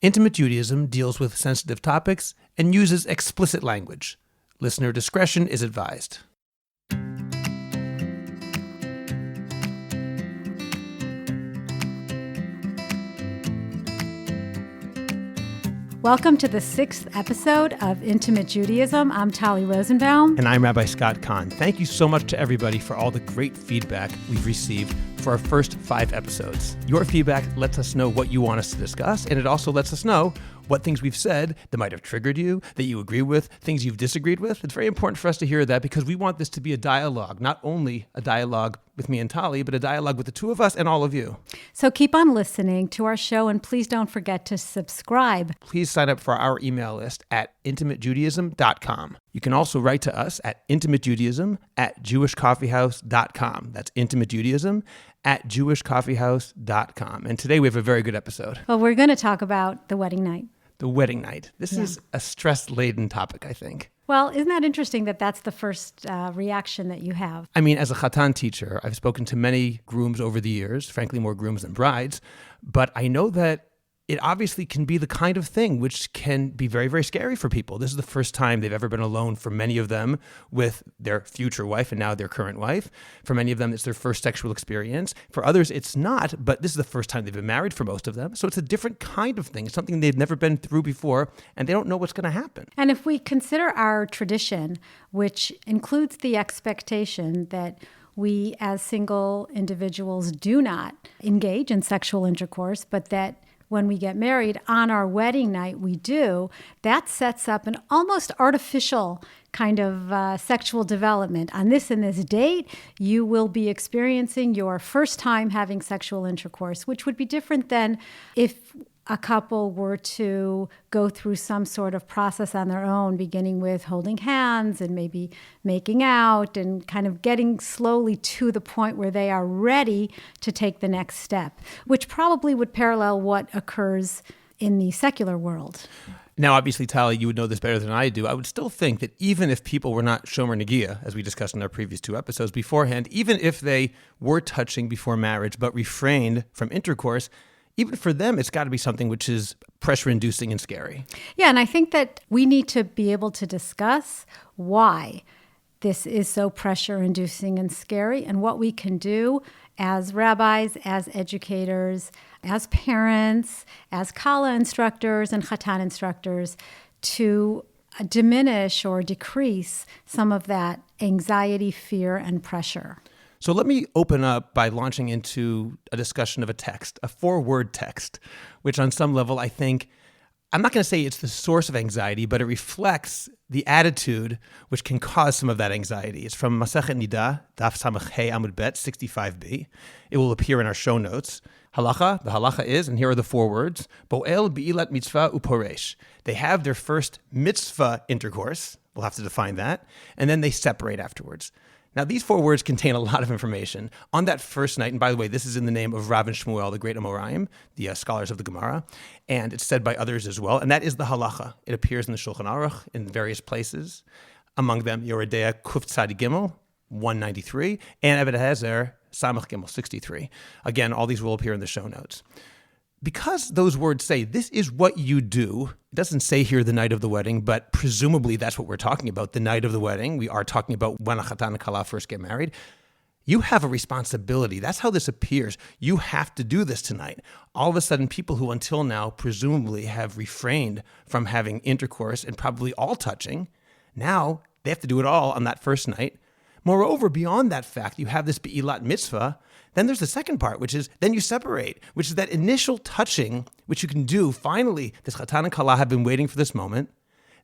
Intimate Judaism deals with sensitive topics and uses explicit language. Listener discretion is advised. Welcome to the 6th episode of Intimate Judaism. I'm Talli Rosenbaum. And I'm Rabbi Scott Kahn. Thank you so much to everybody for all the great feedback we've received for our first 5 episodes. Your feedback lets us know what you want us to discuss, and it also lets us know what things we've said that might have triggered you, that you agree with, things you've disagreed with. It's very important for us to hear that because we want this to be a dialogue, not only a dialogue with me and Talli, but a dialogue with the two of us and all of you. So keep on listening to our show, and please don't forget to subscribe. Please sign up for our email list at intimatejudaism.com. You can also write to us at intimatejudaism@jewishcoffeehouse.com. That's intimatejudaism@jewishcoffeehouse.com. And today we have a very good episode. Well, we're going to talk about the wedding night. The wedding night. This is a stress-laden topic, I think. Well, isn't that interesting that that's the first reaction that you have? I mean, as a Chatan teacher, I've spoken to many grooms over the years, frankly, more grooms than brides, but I know that it obviously can be the kind of thing which can be very, very scary for people. This is the first time they've ever been alone for many of them with their future wife and now their current wife. For many of them, it's their first sexual experience. For others, it's not, but this is the first time they've been married for most of them. So it's a different kind of thing. It's something they've never been through before, and they don't know what's going to happen. And if we consider our tradition, which includes the expectation that we as single individuals do not engage in sexual intercourse, but that when we get married on our wedding night, we do, that sets up an almost artificial kind of sexual development. On this and this date, you will be experiencing your first time having sexual intercourse, which would be different than if a couple were to go through some sort of process on their own, beginning with holding hands and maybe making out and kind of getting slowly to the point where they are ready to take the next step, which probably would parallel what occurs in the secular world. Now, obviously, Talli, you would know this better than I do. I would still think that even if people were not shomer negia, as we discussed in our previous 2 episodes beforehand, even if they were touching before marriage but refrained from intercourse, even for them, it's got to be something which is pressure-inducing and scary. Yeah, and I think that we need to be able to discuss why this is so pressure-inducing and scary and what we can do as rabbis, as educators, as parents, as Kala instructors and Chatan instructors to diminish or decrease some of that anxiety, fear, and pressure. So let me open up by launching into a discussion of a text, a 4-word text, which on some level I think, I'm not going to say it's the source of anxiety, but it reflects the attitude which can cause some of that anxiety. It's from Masechet Nida, Daf Samach Hey Amud Bet 65b. It will appear in our show notes. Halacha, the halacha is, and here are the 4 words, Bo'el Be'ilat Mitzvah Uporesh. They have their first mitzvah intercourse, we'll have to define that, and then they separate afterwards. Now, these 4 words contain a lot of information. On that first night, and by the way, this is in the name of Rav and Shmuel, the great Amoraim, the scholars of the Gemara, and it's said by others as well, and that is the halacha. It appears in the Shulchan Aruch in various places, among them Yoredea Kuf Tzadi Gimel, 193, and Ebed Hazer, Samach Gimel, 63. Again, all these will appear in the show notes. Because those words say, this is what you do, it doesn't say here the night of the wedding, but presumably that's what we're talking about, the night of the wedding. We are talking about when a Chatan and Kala first get married. You have a responsibility. That's how this appears. You have to do this tonight. All of a sudden, people who until now presumably have refrained from having intercourse and probably all touching, now they have to do it all on that first night. Moreover, beyond that fact, you have this Be'ilat mitzvah. Then there's the second part, which is then you separate, which is that initial touching, which you can do. Finally, this Chatan and Kala have been waiting for this moment.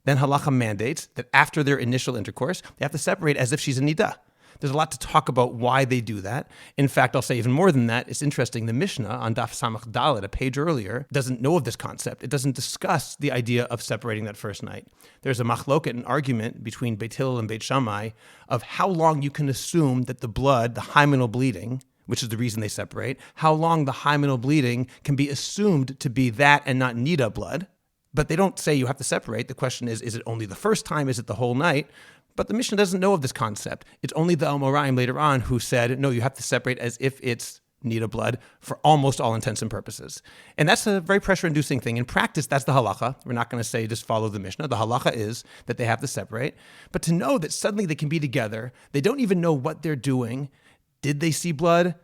Then halacha mandates that after their initial intercourse, they have to separate as if she's a nidah. There's a lot to talk about why they do that. In fact, I'll say even more than that. It's interesting. The Mishnah on Daf Samach Dalet, a page earlier, doesn't know of this concept. It doesn't discuss the idea of separating that first night. There's a machloket, an argument between Beit Hillel and Beit Shammai of how long you can assume that the blood, the hymenal bleeding, which is the reason they separate, how long the hymenal bleeding can be assumed to be that and not nida blood. But they don't say you have to separate. The question is it only the first time? Is it the whole night? But the Mishnah doesn't know of this concept. It's only the Amoraim later on who said, no, you have to separate as if it's Nida blood for almost all intents and purposes. And that's a very pressure-inducing thing. In practice, that's the halacha. We're not going to say just follow the Mishnah. The halacha is that they have to separate. But to know that suddenly they can be together, they don't even know what they're doing. Did they see blood?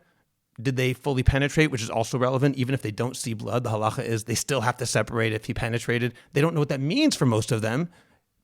Did they fully penetrate, which is also relevant? Even if they don't see blood, the halacha is they still have to separate if he penetrated. They don't know what that means for most of them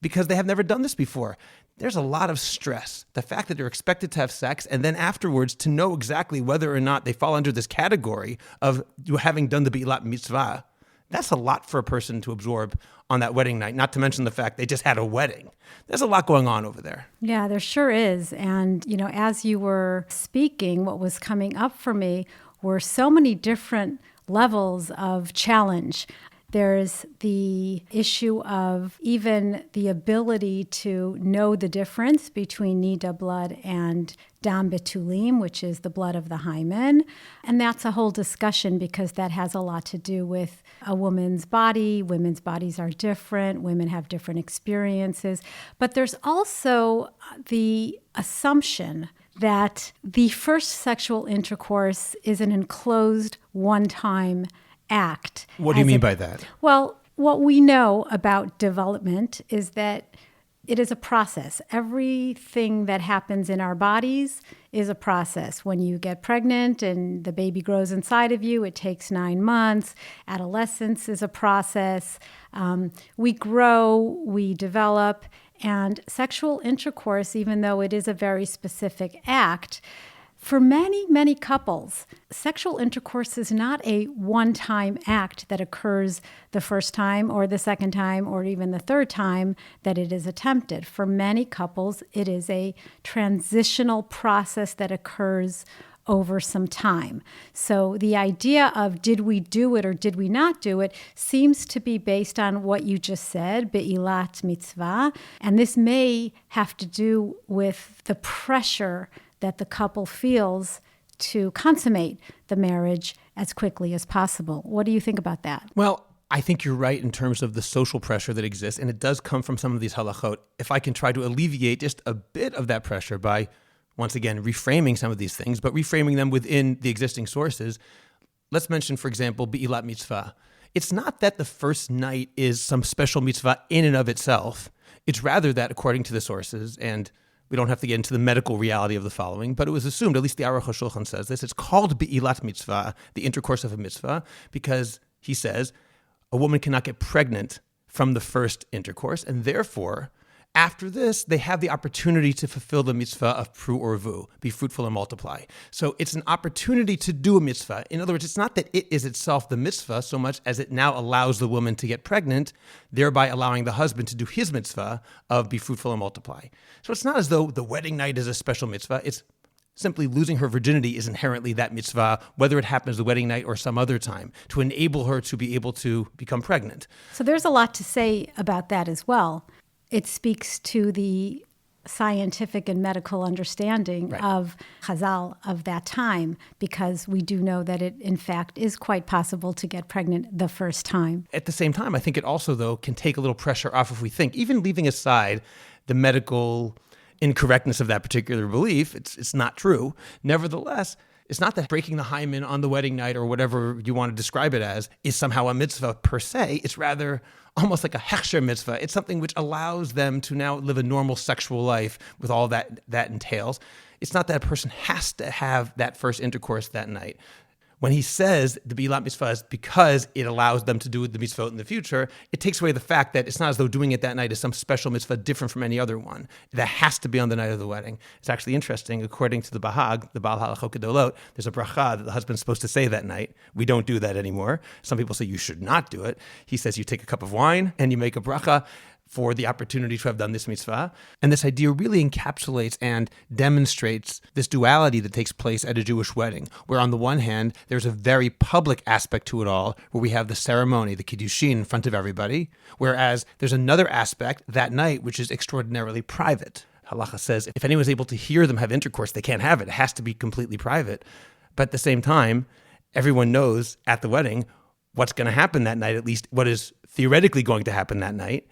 because they have never done this before. There's a lot of stress. The fact that they're expected to have sex and then afterwards to know exactly whether or not they fall under this category of you having done the Be'ilat mitzvah, that's a lot for a person to absorb on that wedding night, not to mention the fact they just had a wedding. There's a lot going on over there. Yeah, there sure is. And, as you were speaking, what was coming up for me were so many different levels of challenge. There's the issue of even the ability to know the difference between Nida blood and Dam Betulim, which is the blood of the hymen. And that's a whole discussion because that has a lot to do with a woman's body. Women's bodies are different. Women have different experiences. But there's also the assumption that the first sexual intercourse is an enclosed one-time act. What do you mean by that? Well, what we know about development is that it is a process. Everything that happens in our bodies is a process. When you get pregnant and the baby grows inside of you, it takes 9 months. Adolescence is a process. We grow, we develop, and sexual intercourse, even though it is a very specific act, for many, many couples, sexual intercourse is not a one-time act that occurs the first time or the second time or even the third time that it is attempted. For many couples, it is a transitional process that occurs over some time. So the idea of did we do it or did we not do it seems to be based on what you just said, be'ilat mitzvah, and this may have to do with the pressure that the couple feels to consummate the marriage as quickly as possible. What do you think about that? Well, I think you're right in terms of the social pressure that exists, and it does come from some of these halachot. If I can try to alleviate just a bit of that pressure by, once again, reframing some of these things, but reframing them within the existing sources, let's mention, for example, be'ilat mitzvah. It's not that the first night is some special mitzvah in and of itself. It's rather that, according to the sources, and we don't have to get into the medical reality of the following, but it was assumed, at least the Aruch HaShulchan says this, it's called be'ilat mitzvah, the intercourse of a mitzvah, because he says a woman cannot get pregnant from the first intercourse, and therefore, after this, they have the opportunity to fulfill the mitzvah of pru urvu, be fruitful and multiply. So it's an opportunity to do a mitzvah. In other words, it's not that it is itself the mitzvah so much as it now allows the woman to get pregnant, thereby allowing the husband to do his mitzvah of be fruitful and multiply. So it's not as though the wedding night is a special mitzvah. It's simply losing her virginity is inherently that mitzvah, whether it happens the wedding night or some other time, to enable her to be able to become pregnant. So there's a lot to say about that as well. It speaks to the scientific and medical understanding of Chazal of that time, because we do know that it, in fact, is quite possible to get pregnant the first time. At the same time, I think it also, though, can take a little pressure off if we think, even leaving aside the medical incorrectness of that particular belief, it's not true. Nevertheless, it's not that breaking the hymen on the wedding night or whatever you want to describe it as is somehow a mitzvah per se. It's rather almost like a hechsher mitzvah. It's something which allows them to now live a normal sexual life with all that entails. It's not that a person has to have that first intercourse that night. When he says the be'ilat mitzvah is because it allows them to do the mitzvah in the future, it takes away the fact that it's not as though doing it that night is some special mitzvah different from any other one. That has to be on the night of the wedding. It's actually interesting, according to the Bahag, the Baal Halachot Gedolot, there's a bracha that the husband's supposed to say that night. We don't do that anymore. Some people say you should not do it. He says you take a cup of wine and you make a bracha for the opportunity to have done this mitzvah. And this idea really encapsulates and demonstrates this duality that takes place at a Jewish wedding, where on the one hand, there's a very public aspect to it all, where we have the ceremony, the kiddushin in front of everybody, whereas there's another aspect that night, which is extraordinarily private. Halacha says if anyone's able to hear them have intercourse, they can't have it. It has to be completely private. But at the same time, everyone knows at the wedding what's going to happen that night, at least what is theoretically going to happen that night.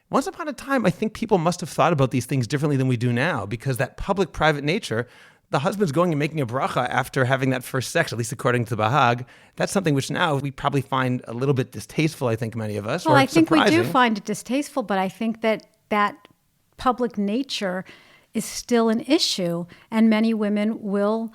Once upon a time, I think people must have thought about these things differently than we do now, because that public-private nature, the husband's going and making a bracha after having that first sex, at least according to the Bahag, that's something which now we probably find a little bit distasteful, I think, many of us. Well, or I think surprising. we do find it distasteful, but I think that public nature is still an issue, and many women will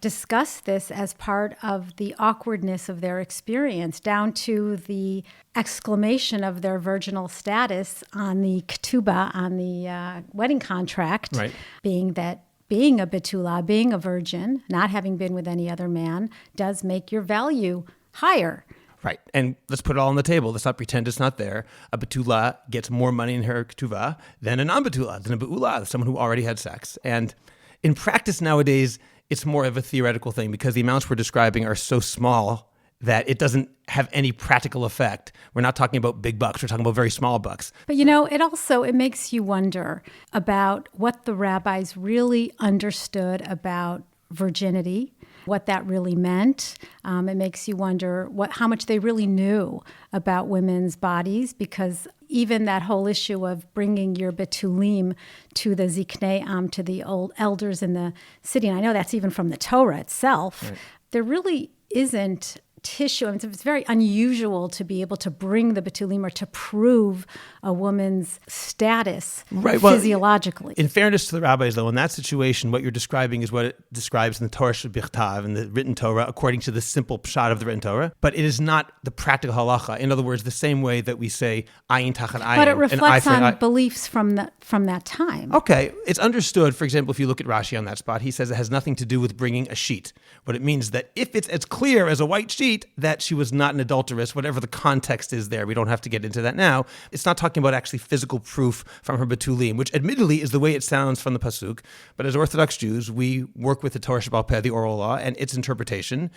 discuss this as part of the awkwardness of their experience, down to the exclamation of their virginal status on the ketubah, on the wedding contract, right. being that being a betula, being a virgin, not having been with any other man, does make your value higher. Right. And let's put it all on the table. Let's not pretend it's not there. A betula gets more money in her ketuvah than a non-betula, than a be'ula, someone who already had sex. And in practice nowadays, it's more of a theoretical thing because the amounts we're describing are so small that it doesn't have any practical effect. We're not talking about big bucks. We're talking about very small bucks. But it makes you wonder about what the rabbis really understood about virginity, what that really meant. It makes you wonder how much they really knew about women's bodies, because even that whole issue of bringing your betulim to the ziknei am, to the old elders in the city, and I know that's even from the Torah itself, right. There really isn't tissue. I mean, it's very unusual to be able to bring the betulim or to prove a woman's status physiologically. In fairness to the rabbis, though, in that situation, what you're describing is what it describes in the Torah Shebichtav, in the written Torah, according to the simple pshat of the written Torah. But it is not the practical halacha. In other words, the same way that we say ayin tachat ayin. But it reflects on beliefs from that time. Okay, it's understood. For example, if you look at Rashi on that spot, he says it has nothing to do with bringing a sheet. What it means that if it's as clear as a white sheet that she was not an adulteress, whatever the context is there, we don't have to get into that now. It's not talking about actually physical proof from her betulim, which admittedly is the way it sounds from the pasuk. But as Orthodox Jews, we work with the Torah Shebaal Peh, the oral law, and its interpretation,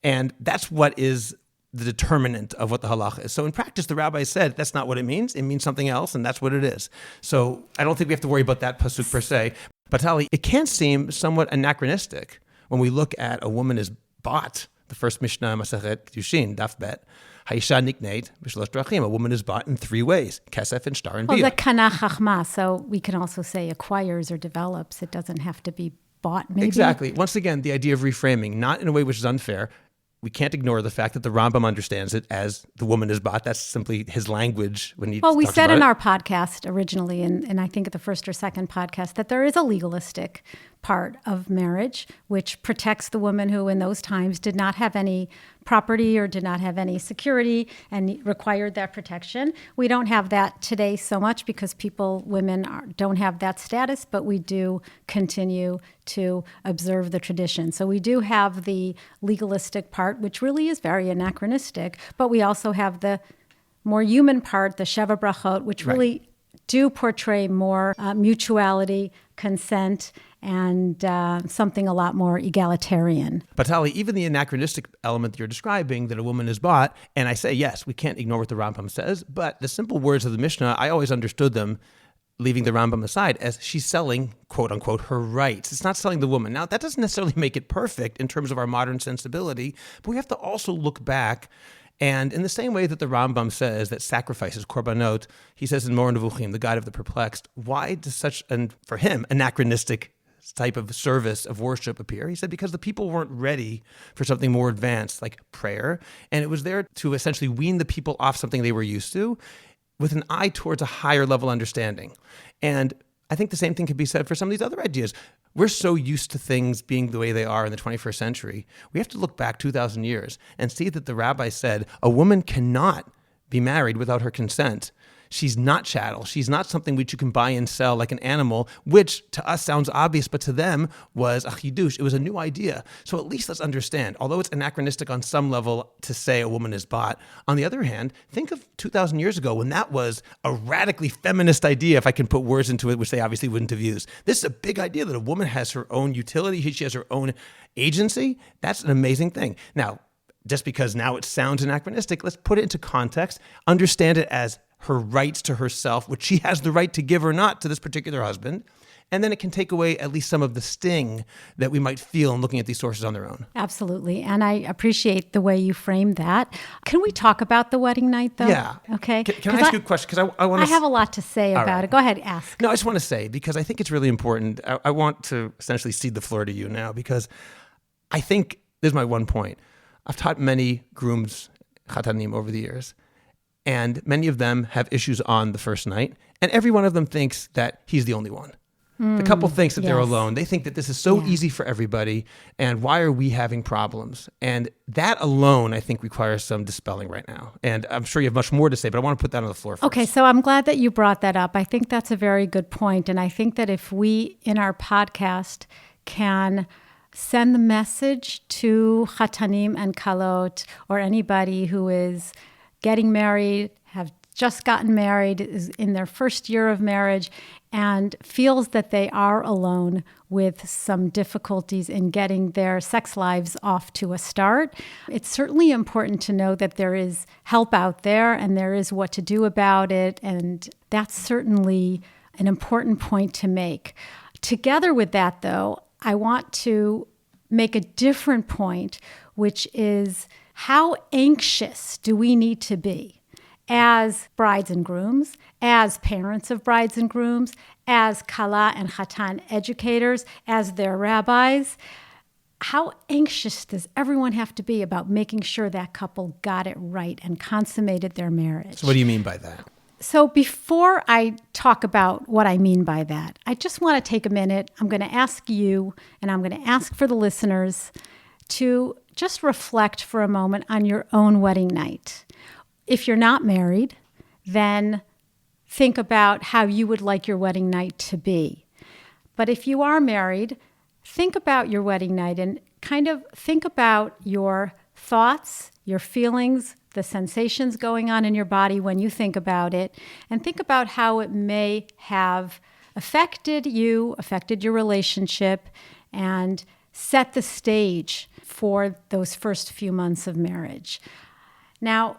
and that's what is the determinant of what the halacha is. So in practice, the rabbi said that's not what it means. It means something else, and that's what it is. So I don't think we have to worry about that pasuk per se. But Talli, it can seem somewhat anachronistic when we look at a woman is bought. The first Mishnah, Masechet Kedushin, Daf Bet, Haisha nikneit b'shlosh drachim. A woman is bought in three ways: kesef and shtar and bia. Well, the kana chachma. So we can also say acquires or develops. It doesn't have to be bought. Maybe. Exactly. Once again, the idea of reframing, not in a way which is unfair. We can't ignore the fact that the Rambam understands it as the woman is bought. That's simply his language when he talks about it. Well, we said in our podcast originally, and I think at the first or second podcast, that there is a legalistic part of marriage which protects the woman who in those times did not have any property or did not have any security and required that protection. We don't have that today so much because women don't have that status, but we do continue to observe the tradition. So we do have the legalistic part, which really is very anachronistic, but we also have the more human part, the Sheva Brachot, which really do portray more mutuality, consent, and something a lot more egalitarian. But Talli, even the anachronistic element that you're describing, that a woman is bought, and I say, yes, we can't ignore what the Rambam says, but the simple words of the Mishnah, I always understood them, leaving the Rambam aside, as she's selling, quote unquote, her rights. It's not selling the woman. Now, that doesn't necessarily make it perfect in terms of our modern sensibility, but we have to also look back. And in the same way that the Rambam says that sacrifices, korbanot, he says in Mor Nevuchim, the guide of the perplexed, why does such, and for him, anachronistic type of service of worship appear? He said because the people weren't ready for something more advanced like prayer, and it was there to essentially wean the people off something they were used to with an eye towards a higher level understanding. And I think the same thing could be said for some of these other ideas. We're so used to things being the way they are in the 21st century. We have to look back 2,000 years and see that the rabbi said a woman cannot be married without her consent. She's not chattel. She's not something which you can buy and sell like an animal, which to us sounds obvious, but to them was a chidush. It was a new idea. So at least let's understand, although it's anachronistic on some level to say a woman is bought, on the other hand, think of 2,000 years ago when that was a radically feminist idea, if I can put words into it, which they obviously wouldn't have used. This is a big idea that a woman has her own utility. She has her own agency. That's an amazing thing. Now, just because now it sounds anachronistic, let's put it into context, understand it as her rights to herself, which she has the right to give or not to this particular husband, And then it can take away at least some of the sting that we might feel in looking at these sources on their own. Absolutely. And I appreciate the way you framed that. Can we talk about the wedding night, though? Yeah. Okay. Can I ask you a question? Because I want to. I have a lot to say about it. Go ahead, ask. No, I just want to say, because I think it's really important. I want to essentially cede the floor to you now, because I think this is my one point. I've taught many grooms, chatanim, over the years, and many of them have issues on the first night, and every one of them thinks that he's the only one. The couple thinks that they're alone. They think that this is so easy for everybody, and why are we having problems? And that alone, I think, requires some dispelling right now. And I'm sure you have much more to say, but I want to put that on the floor first. Okay, so I'm glad that you brought that up. I think that's a very good point. And I think that if we, in our podcast, can send the message to chatanim and kalot, or anybody who is getting married, have just gotten married, is in their first year of marriage, and feels that they are alone with some difficulties in getting their sex lives off to a start. It's certainly important to know that there is help out there and there is what to do about it. And that's certainly an important point to make. Together with that, though, I want to make a different point, which is how anxious do we need to be as brides and grooms, as parents of brides and grooms, as kala and chatan educators, as their rabbis? How anxious does everyone have to be about making sure that couple got it right and consummated their marriage? So what do you mean by that? So before I talk about what I mean by that, I just want to take a minute. I'm going to ask you, and I'm going to ask for the listeners, to just reflect for a moment on your own wedding night. If you're not married, then think about how you would like your wedding night to be. But if you are married, think about your wedding night and kind of think about your thoughts, your feelings, the sensations going on in your body when you think about it, and think about how it may have affected you, affected your relationship, and set the stage for those first few months of marriage. Now,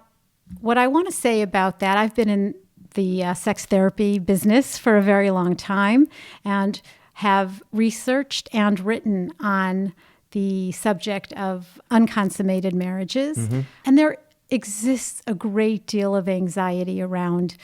what I want to say about that, I've been in the sex therapy business for a very long time and have researched and written on the subject of unconsummated marriages. Mm-hmm. And there exists a great deal of anxiety around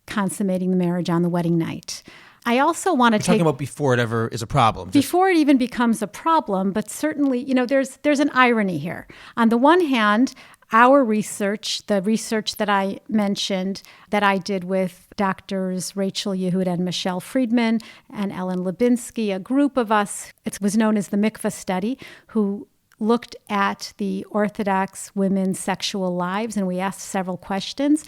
consummating the marriage on the wedding night. I also want to talking about before it ever is a problem. Before it even becomes a problem, but certainly, there's an irony here. On the one hand, our research, the research that I mentioned that I did with doctors Rachel Yehuda and Michelle Friedman and Ellen Lubinsky, a group of us, it was known as the Mikvah Study, who looked at the Orthodox women's sexual lives, and we asked several questions.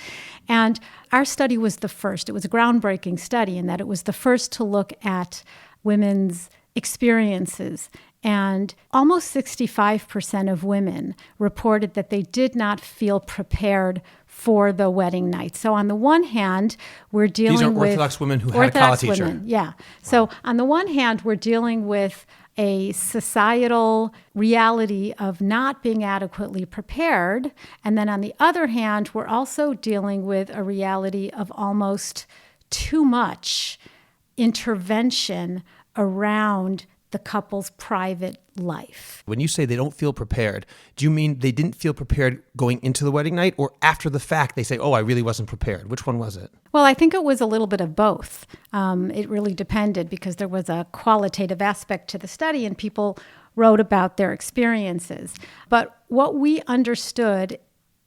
And our study was the first. It was a groundbreaking study in that it was the first to look at women's experiences. And almost 65% of women reported that they did not feel prepared for the wedding night. So on the one hand, we're dealing with... These are Orthodox women who had a Kala teacher. Women, yeah. Wow. So on the one hand, we're dealing with a societal reality of not being adequately prepared. And then on the other hand, we're also dealing with a reality of almost too much intervention around the couple's private life. When you say they don't feel prepared, do you mean they didn't feel prepared going into the wedding night, or after the fact they say, oh, I really wasn't prepared? Which one was it? Well, I think it was a little bit of both. It really depended because there was a qualitative aspect to the study and people wrote about their experiences. But what we understood,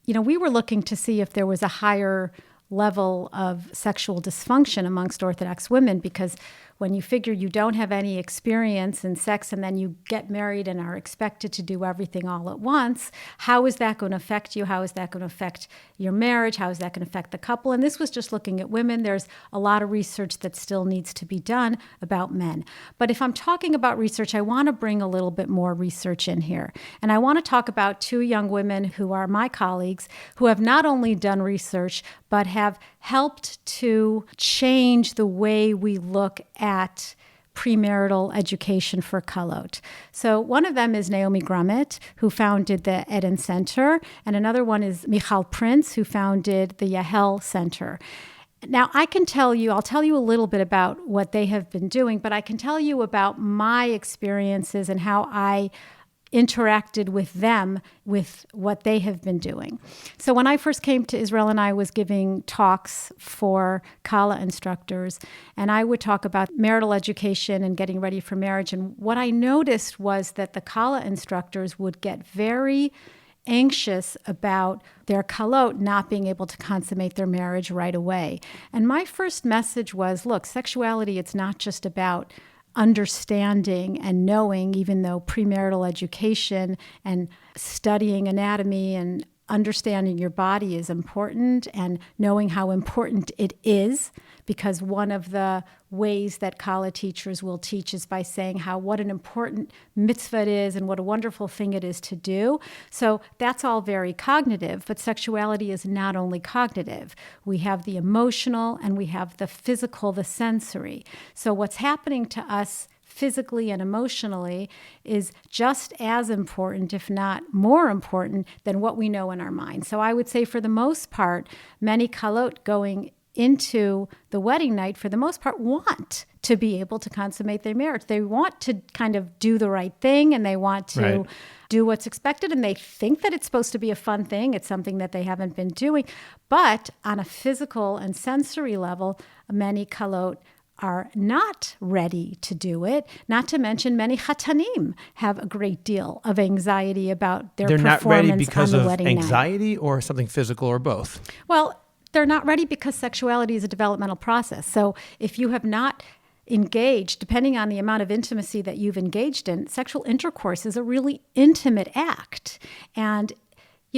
we were looking to see if there was a higher level of sexual dysfunction amongst Orthodox women, because when you figure you don't have any experience in sex and then you get married and are expected to do everything all at once, how is that going to affect you? How is that going to affect your marriage? How is that going to affect the couple? And this was just looking at women. There's a lot of research that still needs to be done about men. But if I'm talking about research, I want to bring a little bit more research in here. And I want to talk about two young women who are my colleagues who have not only done research, but have helped to change the way we look at premarital education for kalot. So one of them is Naomi Grummet, who founded the Eden Center, and another one is Michal Prince, who founded the Yahel Center. Now, I'll tell you a little bit about what they have been doing, but I can tell you about my experiences and how I interacted with them with what they have been doing. So when I first came to Israel, and I was giving talks for Kala instructors, and I would talk about marital education and getting ready for marriage. And what I noticed was that the Kala instructors would get very anxious about their kalot not being able to consummate their marriage right away. And my first message was, look, sexuality, it's not just about understanding and knowing, even though premarital education and studying anatomy and understanding your body is important, and knowing how important it is, because one of the ways that Kala teachers will teach is by saying what an important mitzvah it is and what a wonderful thing it is to do. So that's all very cognitive, but sexuality is not only cognitive. We have the emotional and we have the physical, the sensory. So what's happening to us physically and emotionally is just as important, if not more important, than what we know in our mind. So I would say for the most part, many kalot going into the wedding night, for the most part, want to be able to consummate their marriage. They want to kind of do the right thing, and they want to do what's expected, and they think that it's supposed to be a fun thing. It's something that they haven't been doing. But on a physical and sensory level, many kalot are not ready to do it. Not to mention many chatanim have a great deal of anxiety about their performance on the wedding night. They're not ready because of anxiety or something physical or both? Well, they're not ready because sexuality is a developmental process. So if you have not engaged, depending on the amount of intimacy that you've engaged in, sexual intercourse is a really intimate act. And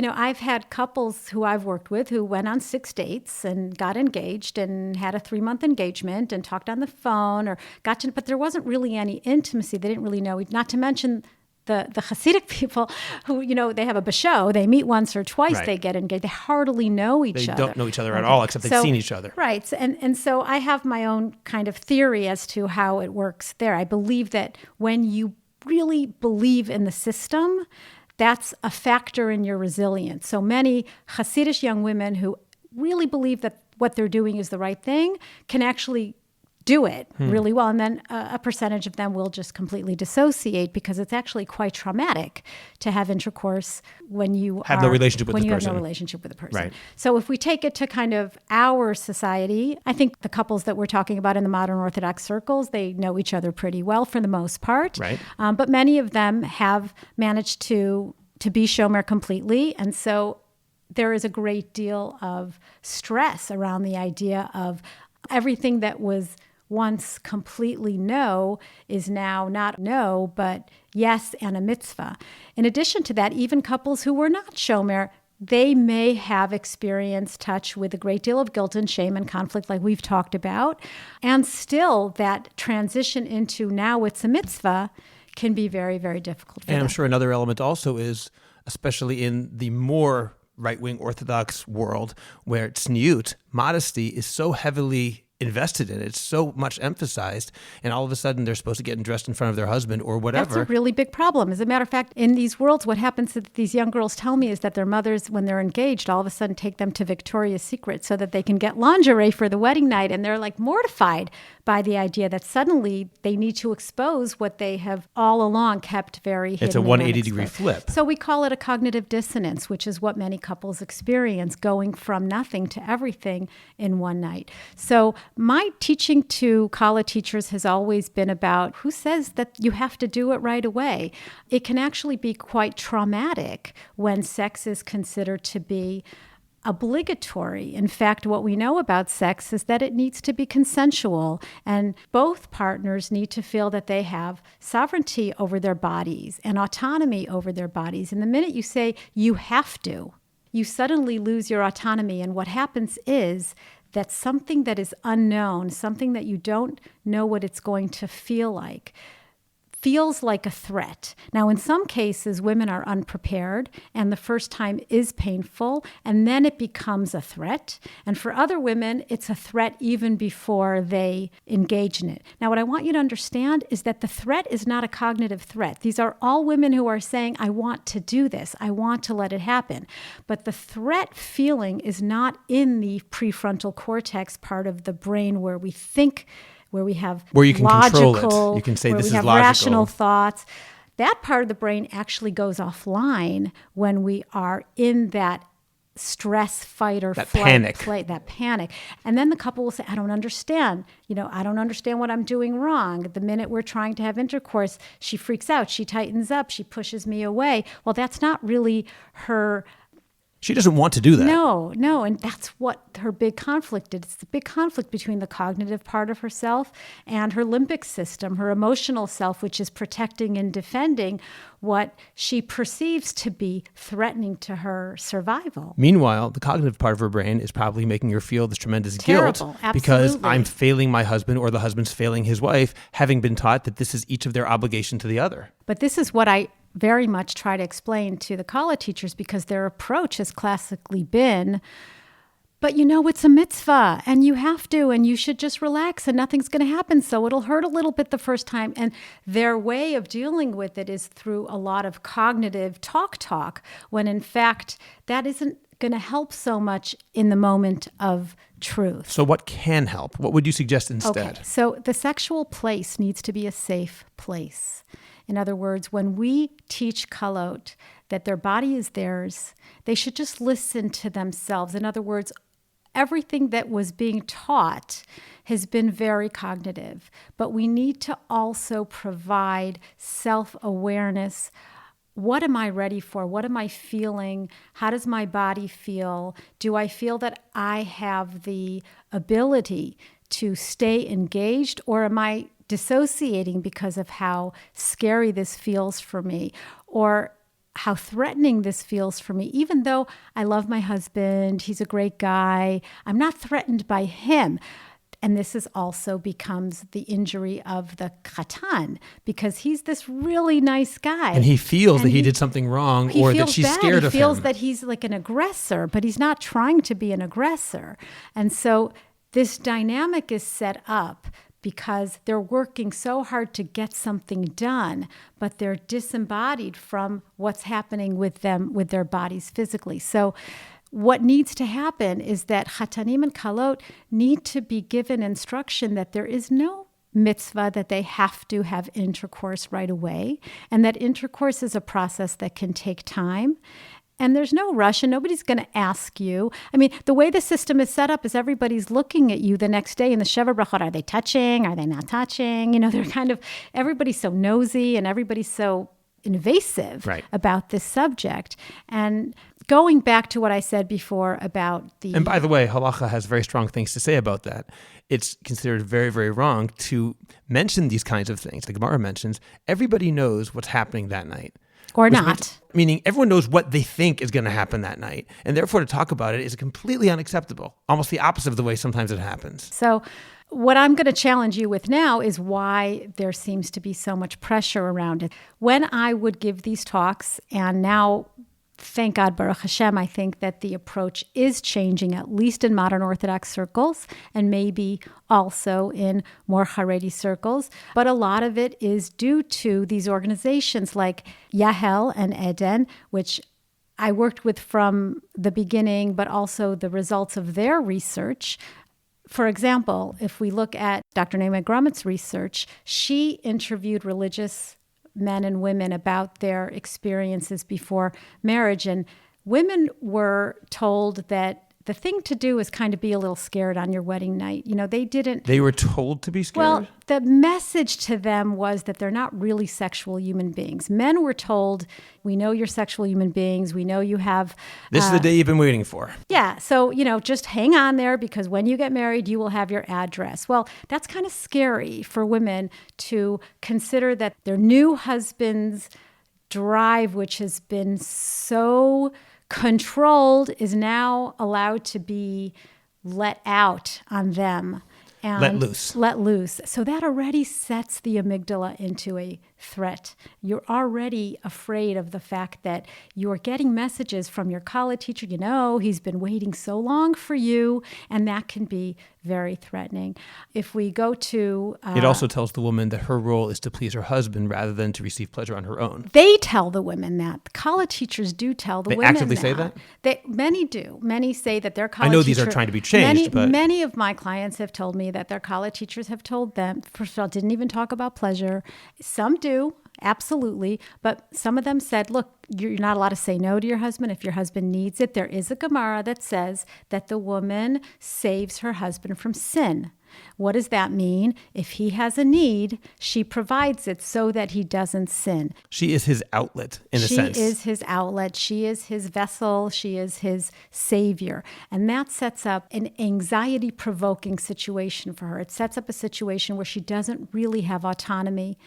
I've had couples who I've worked with who went on 6 dates and got engaged and had a 3-month engagement and talked on the phone but there wasn't really any intimacy. They didn't really know, not to mention the Hasidic people who, they have a basho, they meet once or twice, They get engaged. They hardly know each other. They don't know each other at all, except they've seen each other. Right. And so I have my own kind of theory as to how it works there. I believe that when you really believe in the system, that's a factor in your resilience. So many Hasidic young women who really believe that what they're doing is the right thing can actually do it really well. And then a percentage of them will just completely dissociate because it's actually quite traumatic to have intercourse when you have no relationship with the person. When you have no relationship with the person. Right. So if we take it to kind of our society, I think the couples that we're talking about in the modern Orthodox circles, they know each other pretty well for the most part. Right. But many of them have managed to be shomer completely. And so there is a great deal of stress around the idea of everything that was once completely no is now not no, but yes and a mitzvah. In addition to that, even couples who were not shomer, they may have experienced touch with a great deal of guilt and shame and conflict like we've talked about. And still that transition into now it's a mitzvah can be very, very difficult for them. And I'm sure another element also is, especially in the more right-wing Orthodox world, where tzniut, modesty, is so heavily invested in it. It's so much emphasized, and all of a sudden they're supposed to get dressed in front of their husband or whatever. That's a really big problem. As a matter of fact, in these worlds, what happens that these young girls tell me is that their mothers, when they're engaged, all of a sudden take them to Victoria's Secret so that they can get lingerie for the wedding night, and they're like mortified by the idea that suddenly they need to expose what they have all along kept very hidden. It's a 180-degree flip. So we call it a cognitive dissonance, which is what many couples experience, going from nothing to everything in one night. So my teaching to Kala teachers has always been about who says that you have to do it right away. It can actually be quite traumatic when sex is considered to be obligatory. In fact, what we know about sex is that it needs to be consensual, and both partners need to feel that they have sovereignty over their bodies and autonomy over their bodies. And the minute you say you have to, you suddenly lose your autonomy. And what happens is that something that is unknown, something that you don't know what it's going to feel like, feels like a threat. Now, in some cases, women are unprepared and the first time is painful, and then it becomes a threat. And for other women, it's a threat even before they engage in it. Now, what I want you to understand is that the threat is not a cognitive threat. These are all women who are saying, I want to do this. I want to let it happen. But the threat feeling is not in the prefrontal cortex part of the brain where we think, where we have where you can logical, control it. You can say where this we is have logical. Rational thoughts. That part of the brain actually goes offline when we are in that stress, fight, or flight, that panic. And then the couple will say, I don't understand. I don't understand what I'm doing wrong. The minute we're trying to have intercourse, she freaks out, she tightens up, she pushes me away. Well, that's not really her. She doesn't want to do that. No. And that's what her big conflict is. It's the big conflict between the cognitive part of herself and her limbic system, her emotional self, which is protecting and defending what she perceives to be threatening to her survival. Meanwhile, the cognitive part of her brain is probably making her feel this tremendous Terrible, guilt absolutely. Because I'm failing my husband or the husband's failing his wife, having been taught that this is each of their obligation to the other. But this is what I very much try to explain to the college teachers, because their approach has classically been, but it's a mitzvah and you have to, and you should just relax and nothing's going to happen. So it'll hurt a little bit the first time. And their way of dealing with it is through a lot of cognitive talk, when in fact that isn't going to help so much in the moment of truth. So what can help? What would you suggest instead? Okay, so the sexual place needs to be a safe place. In other words, when we teach kalot that their body is theirs, they should just listen to themselves. In other words, everything that was being taught has been very cognitive, but we need to also provide self-awareness. What am I ready for? What am I feeling? How does my body feel? Do I feel that I have the ability to stay engaged, or am I dissociating because of how scary this feels for me, or how threatening this feels for me? Even though I love my husband, he's a great guy, I'm not threatened by him. And this is also becomes the injury of the khatan, because he's this really nice guy. And he feels that he did something wrong, or that she's scared of him. He feels that he's like an aggressor, but he's not trying to be an aggressor. And so this dynamic is set up because they're working so hard to get something done, but they're disembodied from what's happening with them, with their bodies physically. So what needs to happen is that chatanim and kalot need to be given instruction that there is no mitzvah that they have to have intercourse right away, and that intercourse is a process that can take time. And there's no rush, and nobody's going to ask you. I mean, the way the system is set up is everybody's looking at you the next day in the Sheva Brachot. Are they touching? Are they not touching? They're kind of, everybody's so nosy and everybody's so invasive about this subject. And going back to what I said before about the... And by the way, halacha has very strong things to say about that. It's considered very, very wrong to mention these kinds of things. The Gemara mentions everybody knows what's happening that night. Or not. Meaning everyone knows what they think is going to happen that night. And therefore to talk about it is completely unacceptable. Almost the opposite of the way sometimes it happens. So what I'm going to challenge you with now is why there seems to be so much pressure around it. When I would give these talks, and now, thank God, Baruch Hashem, I think that the approach is changing, at least in modern Orthodox circles, and maybe also in more Haredi circles. But a lot of it is due to these organizations like Yahel and Eden, which I worked with from the beginning, but also the results of their research. For example, if we look at Dr. Naima Grumit's research, she interviewed religious men and women about their experiences before marriage. And women were told that the thing to do is kind of be a little scared on your wedding night. They were told to be scared? Well, the message to them was that they're not really sexual human beings. Men were told, we know you're sexual human beings. We know you have... This is the day you've been waiting for. Yeah. So, just hang on there, because when you get married, you will have your address. Well, that's kind of scary for women to consider that their new husband's drive, which has been so controlled, is now allowed to be let out on them. and let loose. Let loose. So that already sets the amygdala into a threat. You're already afraid of the fact that you're getting messages from your college teacher, he's been waiting so long for you, and that can be very threatening. If we go to... it also tells the woman that her role is to please her husband rather than to receive pleasure on her own. They tell the women that. The college teachers do tell the women that. They actively say that? Many do. Many say that their college I know these are trying to be changed, but... Many of my clients have told me that their college teachers have told them, first of all, didn't even talk about pleasure. Some do, absolutely, but some of them said, look, you're not allowed to say no to your husband if your husband needs it. There is a Gemara that says that the woman saves her husband from sin. What does that mean? If he has a need, she provides it so that he doesn't sin. She is his outlet, in a sense. She is his outlet. She is his vessel. She is his savior. And that sets up an anxiety-provoking situation for her. It sets up a situation where she doesn't really have autonomy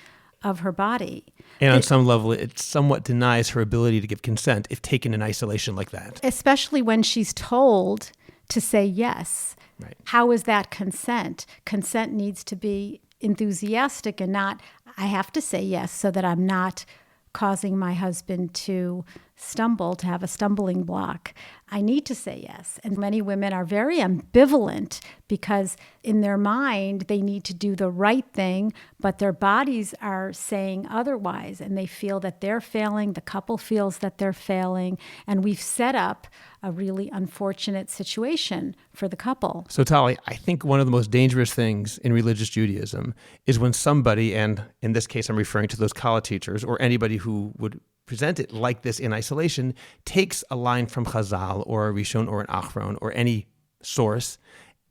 of her body. And on some level, it somewhat denies her ability to give consent if taken in isolation like that. Especially when she's told to say yes. Right. How is that consent? Consent needs to be enthusiastic and not, I have to say yes so that I'm not causing my husband to stumble, to have a stumbling block. I need to say yes. And many women are very ambivalent because in their mind, they need to do the right thing, but their bodies are saying otherwise. And they feel that they're failing. The couple feels that they're failing. And we've set up a really unfortunate situation for the couple. So, Talli, I think one of the most dangerous things in religious Judaism is when somebody, and in this case I'm referring to those college teachers or anybody who would present it like this in isolation, takes a line from Chazal or a Rishon or an Achron or any source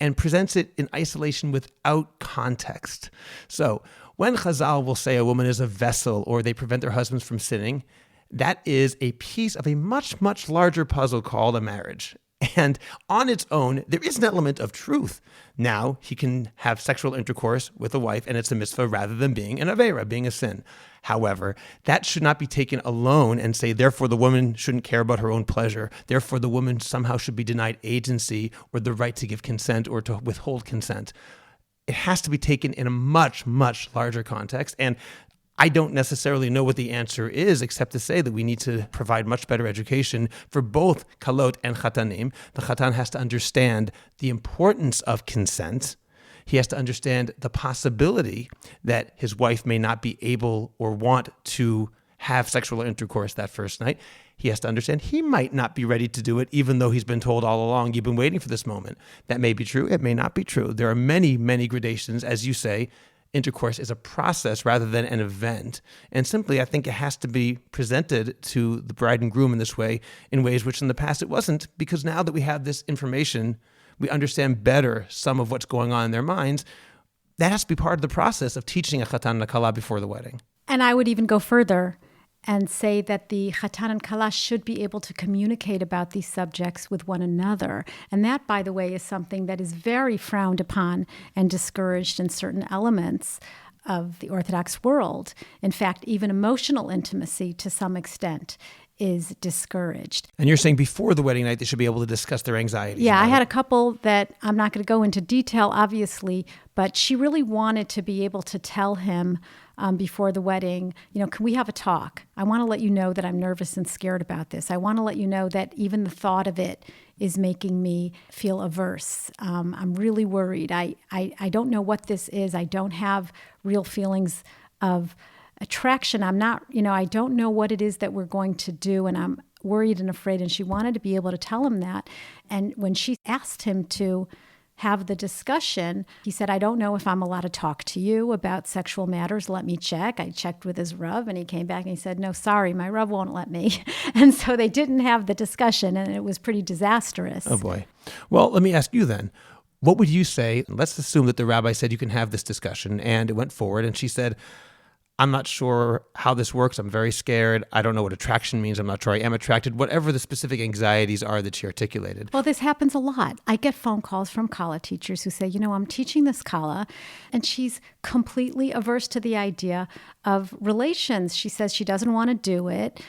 and presents it in isolation without context. So when Chazal will say a woman is a vessel or they prevent their husbands from sinning, that is a piece of a much, much larger puzzle called a marriage. And on its own, there is an element of truth. Now, he can have sexual intercourse with a wife, and it's a mitzvah rather than being an aveira, being a sin. However, that should not be taken alone and say, therefore, the woman shouldn't care about her own pleasure. Therefore, the woman somehow should be denied agency or the right to give consent or to withhold consent. It has to be taken in a much, much larger context. And I don't necessarily know what the answer is, except to say that we need to provide much better education for both kalot and chatanim. The chatan has to understand the importance of consent. He has to understand the possibility that his wife may not be able or want to have sexual intercourse that first night. He has to understand he might not be ready to do it, even though he's been told all along, you've been waiting for this moment. That may be true. It may not be true. There are many, many gradations, as you say. Intercourse is a process rather than an event. And simply, I think it has to be presented to the bride and groom in this way, in ways which in the past it wasn't, because now that we have this information, we understand better some of what's going on in their minds. That has to be part of the process of teaching a chatan and a kala before the wedding. And I would even go further and say that the chatan and kala should be able to communicate about these subjects with one another. And that, by the way, is something that is very frowned upon and discouraged in certain elements of the Orthodox world. In fact, even emotional intimacy to some extent is discouraged. And you're saying before the wedding night, they should be able to discuss their anxieties. Yeah, I had a couple that I'm not going to go into detail, obviously, but she really wanted to be able to tell him before the wedding, can we have a talk? I want to let you know that I'm nervous and scared about this. I want to let you know that even the thought of it is making me feel averse. I'm really worried. I don't know what this is. I don't have real feelings of attraction. I'm not, I don't know what it is that we're going to do, and I'm worried and afraid. And she wanted to be able to tell him that. And when she asked him to have the discussion, he said, I don't know if I'm allowed to talk to you about sexual matters. Let me check. I checked with his Rav, and he came back and he said, no, sorry, my Rav won't let me. And so they didn't have the discussion, and it was pretty disastrous. Oh, boy. Well, let me ask you then. What would you say? Let's assume that the rabbi said you can have this discussion, and it went forward, and she said, I'm not sure how this works. I'm very scared. I don't know what attraction means. I'm not sure I am attracted. Whatever the specific anxieties are that she articulated. Well, this happens a lot. I get phone calls from Kala teachers who say, I'm teaching this Kala, and she's completely averse to the idea of relations. She says she doesn't want to do it.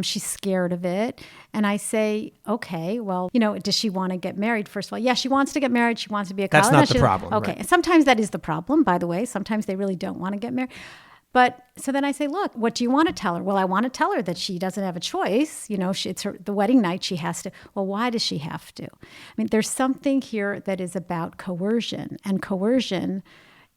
She's scared of it. And I say, okay, well, does she want to get married? First of all, yeah, she wants to get married. She wants to be a Kala. That's not the problem. Okay. Right. And sometimes that is the problem, by the way. Sometimes they really don't want to get married. But so then I say, look, what do you want to tell her? Well, I want to tell her that she doesn't have a choice. It's the wedding night. She has to. Well, why does she have to? I mean, there's something here that is about coercion, and coercion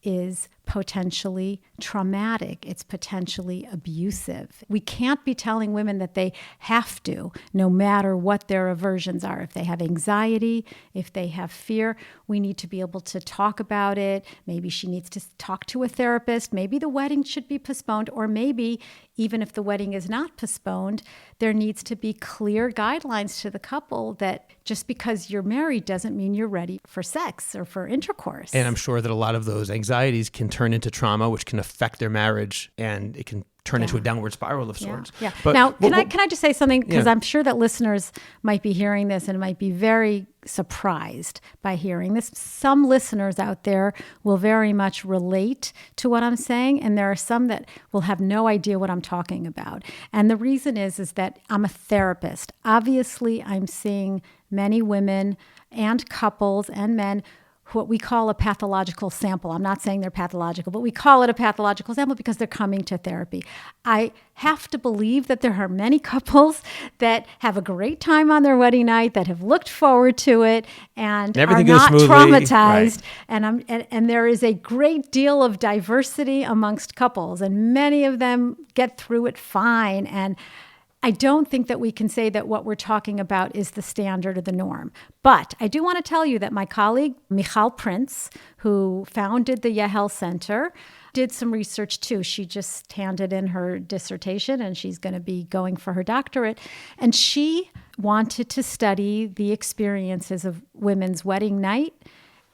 is potentially traumatic. It's potentially abusive. We can't be telling women that they have to, no matter what their aversions are. If they have anxiety, if they have fear, we need to be able to talk about it. Maybe she needs to talk to a therapist. Maybe the wedding should be postponed, or maybe even if the wedding is not postponed, there needs to be clear guidelines to the couple that just because you're married doesn't mean you're ready for sex or for intercourse. And I'm sure that a lot of those anxieties can turn into trauma, which can affect their marriage, and it can turn into a downward spiral of sorts. Yeah. But now, can I just say something? Because Yeah. I'm sure that listeners might be hearing this and might be very surprised by hearing this. Some listeners out there will very much relate to what I'm saying, and there are some that will have no idea what I'm talking about. And the reason is that I'm a therapist. Obviously, I'm seeing many women and couples and men what we call a pathological sample. I'm not saying they're pathological, but we call it a pathological sample because they're coming to therapy. I have to believe that there are many couples that have a great time on their wedding night, that have looked forward to it, and everything are goes not smoothly. traumatized. Right. And there is a great deal of diversity amongst couples, and many of them get through it fine. And I don't think that we can say that what we're talking about is the standard or the norm. But I do want to tell you that my colleague, Michal Prince, who founded the Yehel Center, did some research too. She just handed in her dissertation, and she's going to be going for her doctorate. And she wanted to study the experiences of women's wedding night.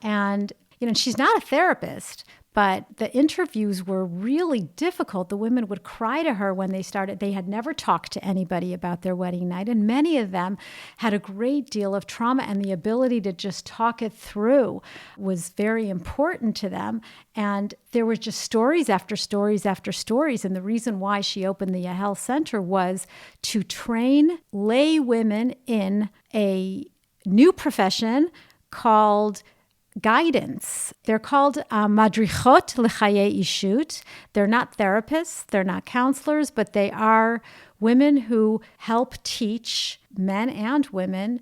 And, she's not a therapist, but the interviews were really difficult. The women would cry to her when they started. They had never talked to anybody about their wedding night, and many of them had a great deal of trauma, and the ability to just talk it through was very important to them. And there were just stories after stories after stories. And the reason why she opened the Yehel Center was to train lay women in a new profession called guidance. They're called madrichot l'chayei ishut. They're not therapists, they're not counselors, but they are women who help teach men and women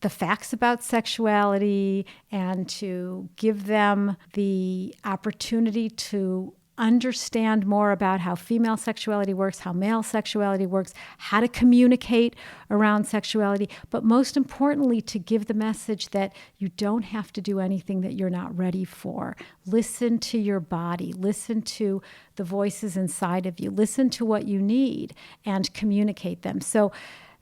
the facts about sexuality and to give them the opportunity to understand more about how female sexuality works, how male sexuality works, how to communicate around sexuality, but most importantly, to give the message that you don't have to do anything that you're not ready for. Listen to your body, listen to the voices inside of you, listen to what you need, and communicate them. So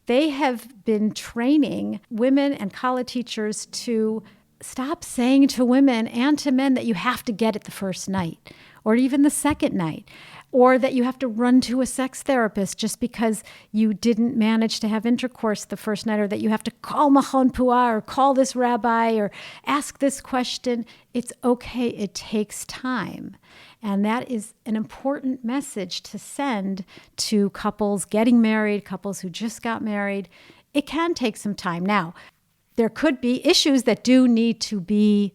they have been training women and college teachers to stop saying to women and to men that you have to get it the first night, or even the second night, or that you have to run to a sex therapist just because you didn't manage to have intercourse the first night, or that you have to call Machon Puah or call this rabbi or ask this question. It's okay. It takes time. And that is an important message to send to couples getting married, couples who just got married. It can take some time. Now, there could be issues that do need to be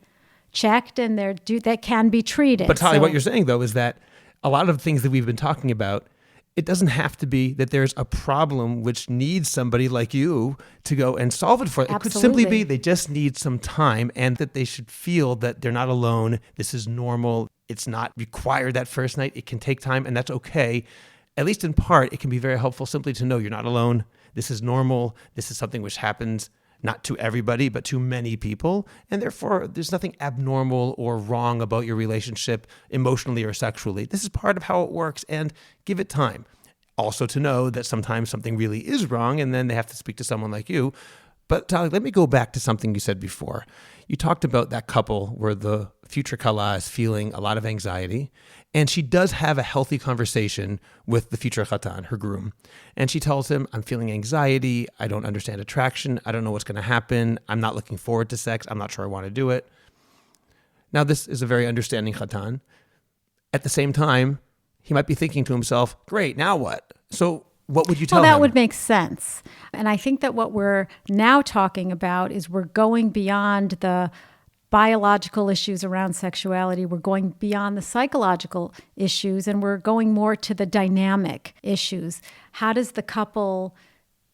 checked and that can be treated. But Talli, what you're saying, though, is that a lot of the things that we've been talking about, it doesn't have to be that there's a problem which needs somebody like you to go and solve it for them. It could simply be they just need some time, and that they should feel that they're not alone. This is normal. It's not required that first night. It can take time, and that's okay. At least in part, it can be very helpful simply to know you're not alone. This is normal. This is something which happens not to everybody, but to many people. And therefore, there's nothing abnormal or wrong about your relationship emotionally or sexually. This is part of how it works, and give it time. Also to know that sometimes something really is wrong, and then they have to speak to someone like you. But Talli, let me go back to something you said before. You talked about that couple where the future Kala is feeling a lot of anxiety. And she does have a healthy conversation with the future Khatan, her groom. And she tells him, I'm feeling anxiety. I don't understand attraction. I don't know what's going to happen. I'm not looking forward to sex. I'm not sure I want to do it. Now, this is a very understanding Khatan. At the same time, he might be thinking to himself, great, now what? So what would you tell him? Well, that would make sense. And I think that what we're now talking about is we're going beyond the biological issues around sexuality. We're going beyond the psychological issues, and we're going more to the dynamic issues. How does the couple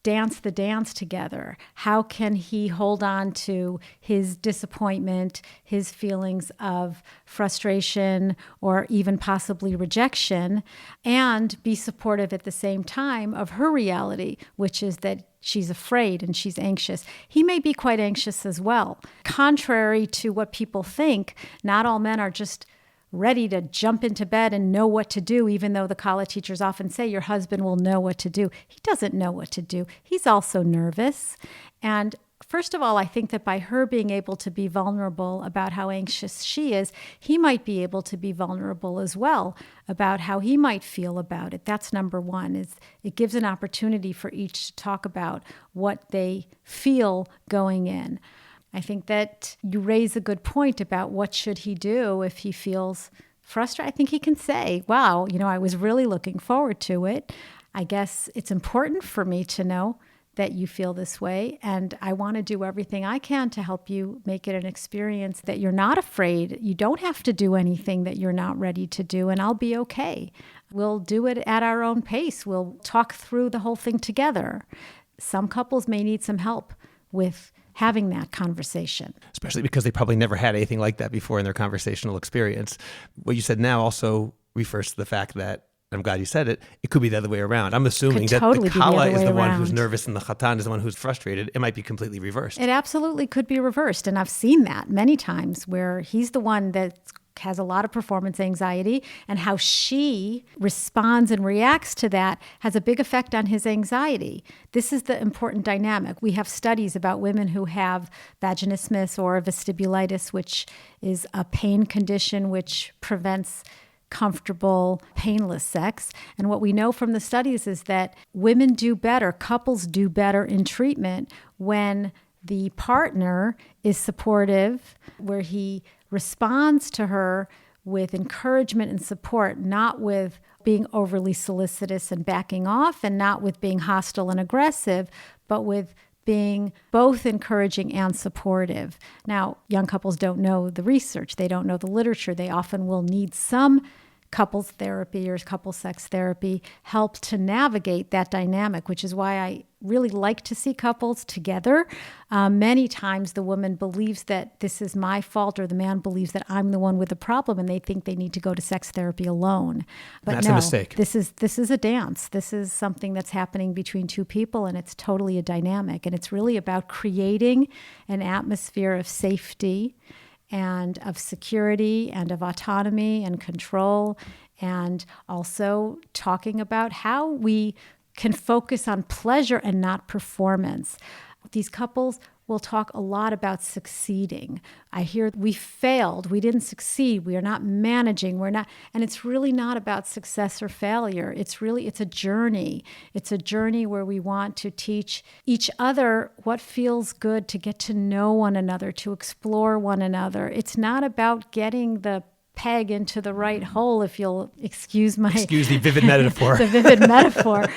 dance the dance together? How can he hold on to his disappointment, his feelings of frustration, or even possibly rejection, and be supportive at the same time of her reality, which is that she's afraid and she's anxious. He may be quite anxious as well. Contrary to what people think, not all men are just ready to jump into bed and know what to do, even though the Kala teachers often say your husband will know what to do. He doesn't know what to do. He's also nervous. And first of all, I think that by her being able to be vulnerable about how anxious she is, he might be able to be vulnerable as well about how he might feel about it. That's number one, is it gives an opportunity for each to talk about what they feel going in. I think that you raise a good point about what should he do if he feels frustrated. I think he can say, wow, I was really looking forward to it. I guess it's important for me to know that you feel this way, and I want to do everything I can to help you make it an experience that you're not afraid. You don't have to do anything that you're not ready to do, and I'll be okay. We'll do it at our own pace. We'll talk through the whole thing together. Some couples may need some help with having that conversation. Especially because they probably never had anything like that before in their conversational experience. What you said now also refers to the fact that, I'm glad you said it, it could be the other way around. I'm assuming that the Kala is the one who's nervous and the Khatan is the one who's frustrated. It might be completely reversed. It absolutely could be reversed. And I've seen that many times where he's the one that has a lot of performance anxiety, and how she responds and reacts to that has a big effect on his anxiety. This is the important dynamic. We have studies about women who have vaginismus or vestibulitis, which is a pain condition which prevents comfortable, painless sex. And what we know from the studies is that women do better, couples do better in treatment when the partner is supportive, where he responds to her with encouragement and support, not with being overly solicitous and backing off, and not with being hostile and aggressive, but with being both encouraging and supportive. Now, young couples don't know the research. They don't know the literature. They often will need some couples therapy or couple sex therapy help to navigate that dynamic, which is why I really like to see couples together. Many times the woman believes that this is my fault, or the man believes that I'm the one with the problem, and they think they need to go to sex therapy alone. But that's no, a mistake. This is a dance. This is something that's happening between two people, and it's totally a dynamic. And it's really about creating an atmosphere of safety and of security and of autonomy and control, and also talking about how we can focus on pleasure and not performance. These couples will talk a lot about succeeding. I hear we failed, we didn't succeed, we are not managing, we're not, and it's really not about success or failure. It's a journey. It's a journey where we want to teach each other what feels good, to get to know one another, to explore one another. It's not about getting the peg into the right hole, if you'll excuse the vivid metaphor. The vivid metaphor,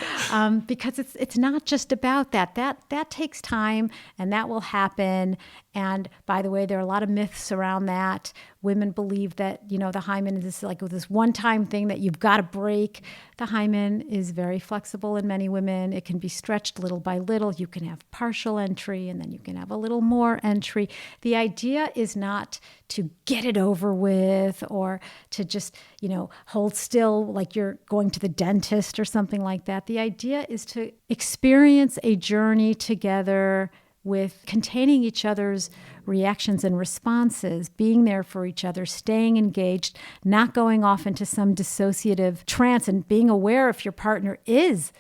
because it's not just about that. That takes time, and that will happen. And by the way, there are a lot of myths around that. Women believe that, the hymen is like this one-time thing that you've got to break. The hymen is very flexible in many women. It can be stretched little by little. You can have partial entry, and then you can have a little more entry. The idea is not to get it over with, or to just, hold still like you're going to the dentist or something like that. The idea is to experience a journey together with containing each other's reactions and responses, being there for each other, staying engaged, not going off into some dissociative trance, and being aware if your partner is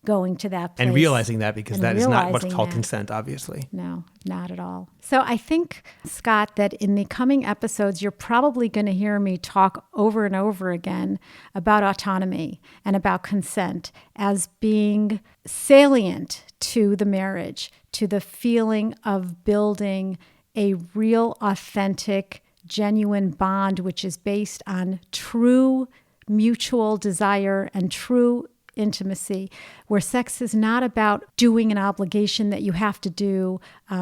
going to that place. And realizing that, because And that is not what's realizing called that. consent, obviously. No, not at all. So I think, Scott, that in the coming episodes, you're probably going to hear me talk over and over again about autonomy and about consent as being salient to the marriage, to the feeling of building a real, authentic, genuine bond, which is based on true mutual desire and true intimacy, where sex is not about doing an obligation that you have to do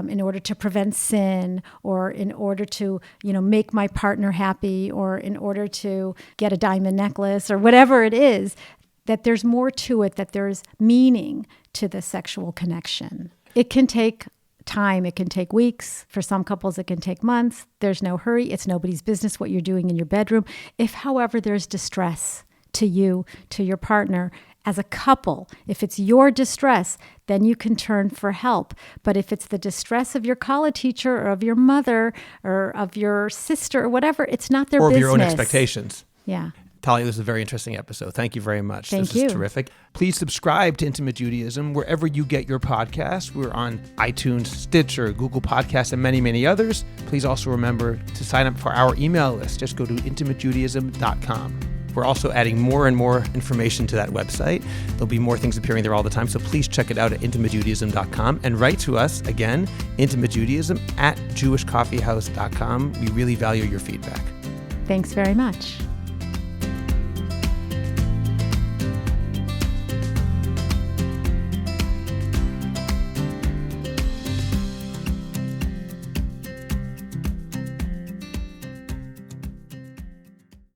in order to prevent sin, or in order to, make my partner happy, or in order to get a diamond necklace, or whatever it is, that there's more to it, that there's meaning to the sexual connection. It can take time. It can take weeks. For some couples, it can take months. There's no hurry. It's nobody's business what you're doing in your bedroom. If, however, there's distress to you, to your partner, as a couple, if it's your distress, then you can turn for help. But if it's the distress of your college teacher, or of your mother, or of your sister, or whatever, it's not their business. Or of your own expectations. Yeah. Talli, this is a very interesting episode. Thank you very much. Thank This you. is terrific. Please subscribe to Intimate Judaism wherever you get your podcasts. We're on iTunes, Stitcher, Google Podcasts, and many, many others. Please also remember to sign up for our email list. Just go to intimatejudaism.com. We're also adding more and more information to that website. There'll be more things appearing there all the time, so please check it out at intimatejudaism.com and write to us, again, intimatejudaism@jewishcoffeehouse.com. We really value your feedback. Thanks very much.